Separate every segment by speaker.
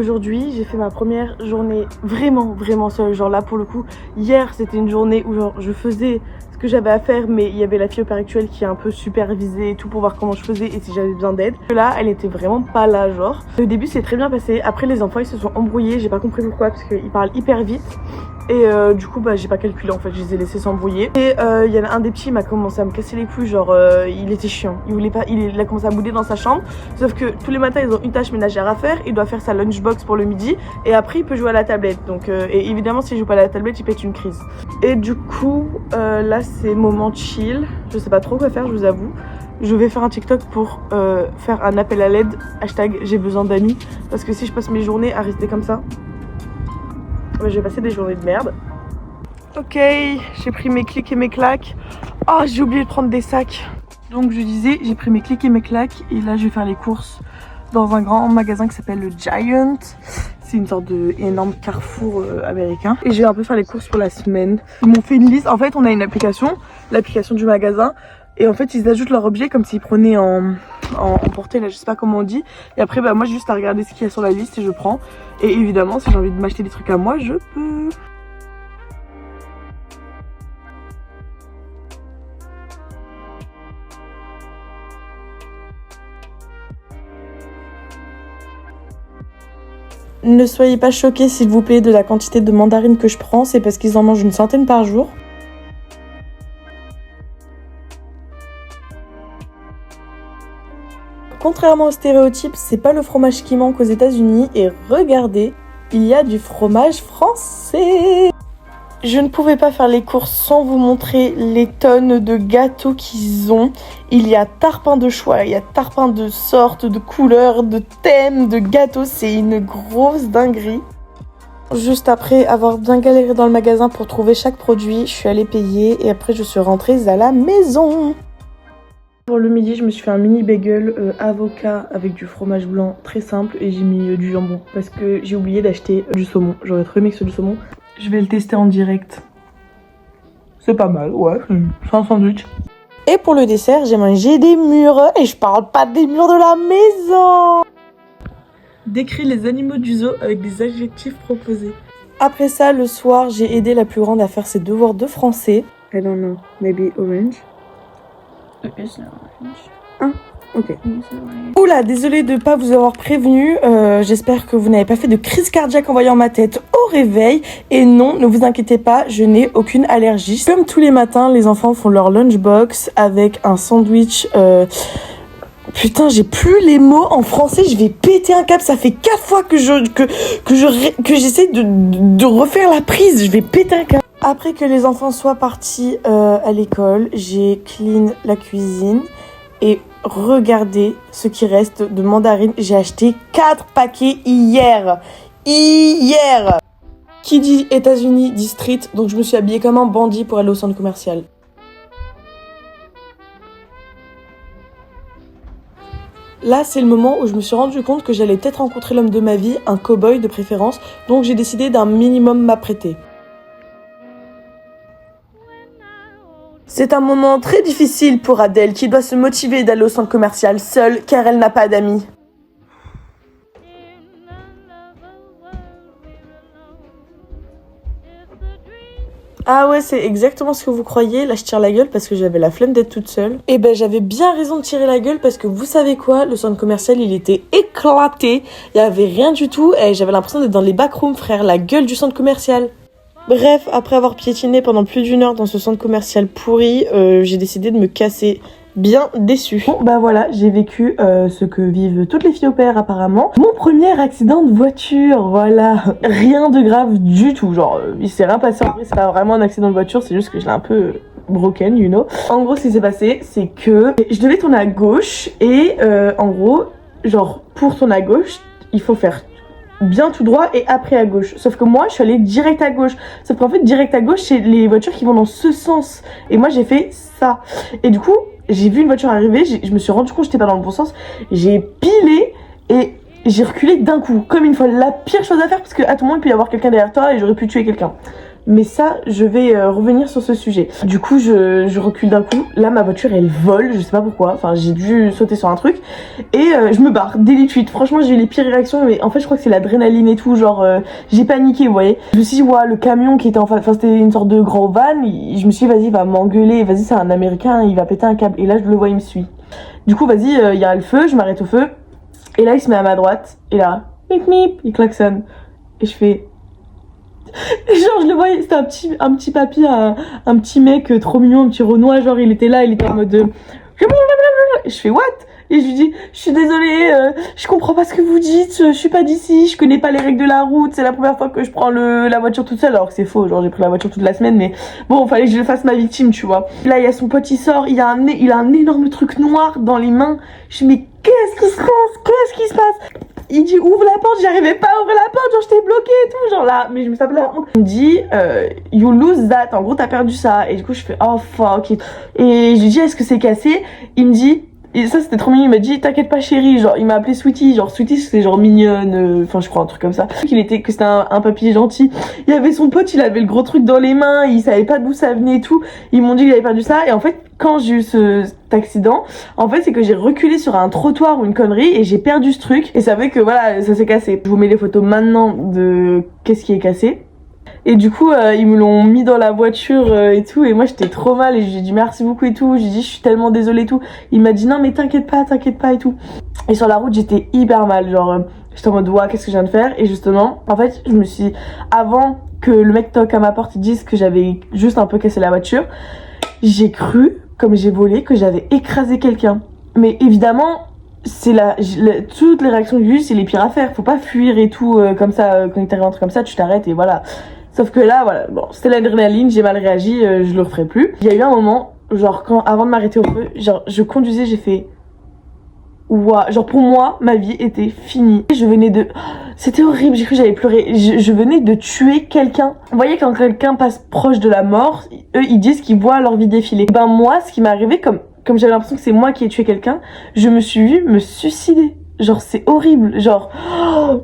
Speaker 1: Aujourd'hui j'ai fait ma première journée vraiment seule, genre là pour le coup hier c'était une journée où genre je faisais ce que j'avais à faire, mais il y avait la fille opère actuelle qui est un peu supervisée et tout pour voir comment je faisais et si j'avais besoin d'aide. Là elle était vraiment pas là genre. Au début c'est très bien passé, après les enfants ils se sont embrouillés, j'ai pas compris pourquoi parce qu'ils parlent hyper vite. Et du coup j'ai pas calculé en fait, je les ai laissés s'embrouiller. Et il y en a un des petits, il m'a commencé à me casser les couilles, genre il était chiant. Il voulait pas, il a commencé à bouder dans sa chambre. Sauf que tous les matins ils ont une tâche ménagère à faire, il doit faire sa lunchbox pour le midi. Et après il peut jouer à la tablette. Donc et évidemment s'il joue pas à la tablette il pète une crise. Et du coup là c'est moment chill. Je sais pas trop quoi faire, je vous avoue. Je vais faire un TikTok pour faire un appel à l'aide, hashtag j'ai besoin d'amis. Parce que si je passe mes journées à rester comme ça, je vais passer des journées de merde. Ok, j'ai pris mes clics et mes claques. Oh, j'ai oublié de prendre des sacs. Donc je disais, j'ai pris mes clics et mes claques. Et là, je vais faire les courses dans un grand magasin qui s'appelle le Giant. C'est une sorte d'énorme carrefour américain. Et je vais un peu faire les courses pour la semaine. Ils m'ont fait une liste. En fait, on a une application, l'application du magasin. Et en fait, ils ajoutent leurs objets comme s'ils prenaient en portée, là, je sais pas comment on dit. Et après, bah, moi, j'ai juste à regarder ce qu'il y a sur la liste et je prends. Et évidemment, si j'ai envie de m'acheter des trucs à moi, je peux. Ne soyez pas choqués, s'il vous plaît, de la quantité de mandarines que je prends. C'est parce qu'ils en mangent une centaine par jour. Contrairement aux stéréotypes, c'est pas le fromage qui manque aux États-Unis. Et regardez, il y a du fromage français. Je ne pouvais pas faire les courses sans vous montrer les tonnes de gâteaux qu'ils ont. Il y a tarpin de choix, il y a tarpin de sortes, de couleurs, de thèmes, de gâteaux. C'est une grosse dinguerie. Juste après avoir bien galéré dans le magasin pour trouver chaque produit, je suis allée payer et après je suis rentrée à la maison. Pour le midi, je me suis fait un mini bagel avocat avec du fromage blanc très simple et j'ai mis du jambon parce que j'ai oublié d'acheter du saumon. J'aurais trop aimé que ce soit du saumon. Je vais le tester en direct. C'est pas mal, ouais, c'est un sandwich. Et pour le dessert, j'ai mangé des mûres et je parle pas des mûres de la maison. Décris les animaux du zoo avec des adjectifs proposés. Après ça, le soir, j'ai aidé la plus grande à faire ses devoirs de français. I don't know, maybe orange. Ok. Oula, désolée de ne pas vous avoir prévenu. J'espère que vous n'avez pas fait de crise cardiaque en voyant ma tête au réveil. Et non, ne vous inquiétez pas, je n'ai aucune allergie. Comme tous les matins, les enfants font leur lunchbox avec un sandwich. Putain, j'ai plus les mots en français. Je vais péter un câble. Ça fait 4 fois que j'essaie de refaire la prise. Je vais péter un câble. Après que les enfants soient partis à l'école, j'ai clean la cuisine et regardez ce qui reste de mandarines. J'ai acheté 4 paquets hier. Qui dit États-Unis dit street, donc je me suis habillée comme un bandit pour aller au centre commercial. Là, c'est le moment où je me suis rendu compte que j'allais peut-être rencontrer l'homme de ma vie, un cow-boy de préférence, donc j'ai décidé d'un minimum m'apprêter. C'est un moment très difficile pour Adèle qui doit se motiver d'aller au centre commercial seule car elle n'a pas d'amis. Ah ouais, c'est exactement ce que vous croyez. Là, je tire la gueule parce que j'avais la flemme d'être toute seule. Et ben, j'avais bien raison de tirer la gueule parce que vous savez quoi, le centre commercial, il était éclaté. Il y avait rien du tout et j'avais l'impression d'être dans les backrooms, frère, la gueule du centre commercial. Bref, après avoir piétiné pendant plus d'1 heure dans ce centre commercial pourri, j'ai décidé de me casser. Bien déçue. Bon bah voilà, j'ai vécu ce que vivent toutes les filles au pair apparemment. Mon premier accident de voiture, voilà. Rien de grave du tout, genre il s'est rien passé en vrai, c'est pas vraiment un accident de voiture, c'est juste que je l'ai un peu broken, you know. En gros ce qui s'est passé, c'est que je devais tourner à gauche et en gros, genre pour tourner à gauche, il faut faire bien tout droit et après à gauche. Sauf que moi, je suis allée direct à gauche. Sauf qu'en fait, direct à gauche, c'est les voitures qui vont dans ce sens. Et moi, j'ai fait ça. Et du coup, j'ai vu une voiture arriver, je me suis rendu compte que j'étais pas dans le bon sens. J'ai pilé et j'ai reculé d'un coup, comme une folle. La pire chose à faire parce qu'à tout moment, il peut y avoir quelqu'un derrière toi et j'aurais pu tuer quelqu'un. Mais ça, je vais revenir sur ce sujet. Du coup, je recule d'un coup. Là, ma voiture, elle vole, je sais pas pourquoi. Enfin, j'ai dû sauter sur un truc. Et je me barre, dès les tweets. Franchement, j'ai eu les pires réactions. Mais en fait, je crois que c'est l'adrénaline et tout. Genre, j'ai paniqué, vous voyez. Je me suis dit, ouais, le camion qui était en face, enfin, c'était une sorte de grand van. Je me suis dit, vas-y, il va m'engueuler. Vas-y, c'est un Américain, il va péter un câble. Et là, je le vois, il me suit. Du coup, vas-y, il y a le feu, je m'arrête au feu. Et là, il se met à ma droite. Et là, mip mip, il klaxonne. Et je fais... Et genre je le voyais, c'était un petit papy, un petit mec trop mignon, un petit Renoir, genre il était là, il était en mode et je fais what? Et je lui dis, je suis désolée, je comprends pas ce que vous dites, je suis pas d'ici, je connais pas les règles de la route, c'est la première fois que je prends la voiture toute seule, alors que c'est faux, genre j'ai pris la voiture toute la semaine, mais bon, fallait que je fasse ma victime, tu vois. Là il y a son pote, il sort, il a un énorme truc noir dans les mains, je dis mais qu'est-ce qui se passe? Il dit ouvre la porte, j'arrivais pas à ouvrir la porte, genre j'étais bloquée et tout, genre là, mais je me tapais la honte. Il me dit you lose that, en gros t'as perdu ça. Et du coup je fais oh fuck. Et je lui dis est-ce que c'est cassé? Il me dit, et ça c'était trop mignon, il m'a dit t'inquiète pas chérie, genre il m'a appelé Sweetie, genre Sweetie c'était genre mignonne, enfin je crois un truc comme ça. Que c'était un papy gentil. Il avait son pote, il avait le gros truc dans les mains, il savait pas d'où ça venait et tout. Ils m'ont dit qu'il avait perdu ça et en fait quand j'ai eu cet accident, en fait c'est que j'ai reculé sur un trottoir ou une connerie et j'ai perdu ce truc et ça fait que voilà ça s'est cassé. Je vous mets les photos maintenant de qu'est-ce qui est cassé. Et du coup ils me l'ont mis dans la voiture et tout et moi j'étais trop mal et j'ai dit merci beaucoup et tout, j'ai dit je suis tellement désolée et tout. Il m'a dit non mais t'inquiète pas et tout. Et sur la route j'étais hyper mal, genre j'étais en mode ouah qu'est-ce que je viens de faire. Et justement en fait je me suis, avant que le mec toque à ma porte et dise que j'avais juste un peu cassé la voiture, j'ai cru comme j'ai volé que j'avais écrasé quelqu'un. Mais évidemment c'est toutes les réactions que j'ai eues c'est les pires à faire, faut pas fuir et tout comme ça, quand il t'arrive un truc comme ça tu t'arrêtes et voilà. Sauf que là, voilà, bon, c'était l'adrénaline, j'ai mal réagi, je le referai plus. Il y a eu un moment, genre, avant de m'arrêter au feu, genre, je conduisais, j'ai fait... Ouah, genre, pour moi, ma vie était finie. Je venais de... C'était horrible, j'ai cru que j'allais pleurer. Je venais de tuer quelqu'un. Vous voyez, quand quelqu'un passe proche de la mort, eux, ils disent qu'ils voient leur vie défiler. Ben moi, ce qui m'est arrivé, comme j'avais l'impression que c'est moi qui ai tué quelqu'un, je me suis vue me suicider. Genre, c'est horrible, genre... Oh,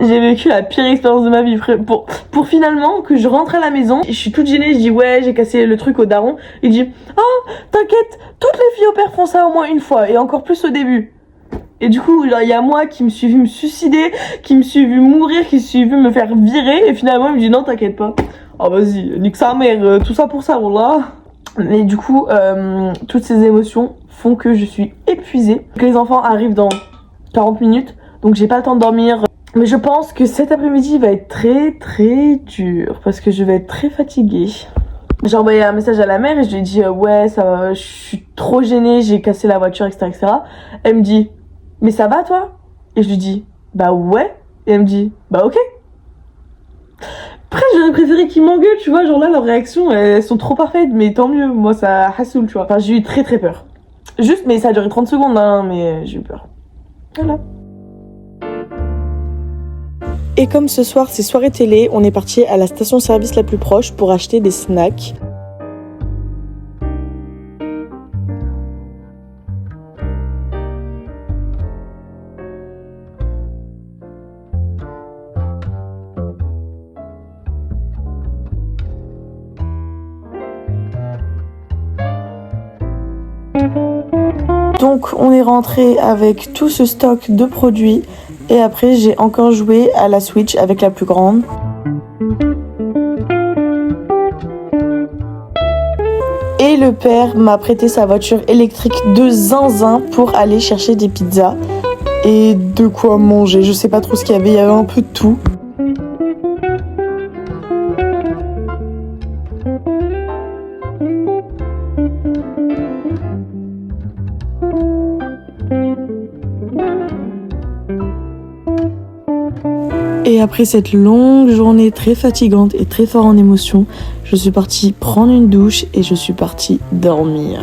Speaker 1: j'ai vécu la pire expérience de ma vie, frère. Pour finalement que je rentre à la maison, je suis toute gênée, je dis ouais, j'ai cassé le truc au daron. Il dit oh, t'inquiète, toutes les filles au père font ça au moins une fois, et encore plus au début. Et du coup, il y a moi qui me suis vu me suicider, qui me suis vu mourir, qui me suis vu me faire virer, et finalement il me dit non, t'inquiète pas. Oh vas-y, nique sa mère, tout ça pour ça, wallah. Mais du coup, toutes ces émotions font que je suis épuisée. Les enfants arrivent dans 40 minutes, donc j'ai pas le temps de dormir. Mais je pense que cet après-midi va être très dur parce que je vais être très fatiguée. J'ai envoyé un message à la mère et je lui ai dit ouais ça va, je suis trop gênée, j'ai cassé la voiture etc. Elle me dit mais ça va toi? Et je lui dis bah ouais. Et elle me dit bah ok. Après j'aurais préféré qu'ils m'engueulent, tu vois, genre là leurs réactions elles sont trop parfaites, mais tant mieux, moi ça hassoule, tu vois. Enfin j'ai eu très peur. Juste, mais ça a duré 30 secondes hein, mais j'ai eu peur. Voilà. Et comme ce soir c'est soirée télé, on est parti à la station-service la plus proche pour acheter des snacks. Donc on est rentré avec tout ce stock de produits. Et après, j'ai encore joué à la Switch avec la plus grande. Et le père m'a prêté sa voiture électrique de zinzin pour aller chercher des pizzas. Et de quoi manger. Je sais pas trop ce qu'il y avait un peu de tout. Et après cette longue journée très fatigante et très fort en émotions, je suis partie prendre une douche et je suis partie dormir.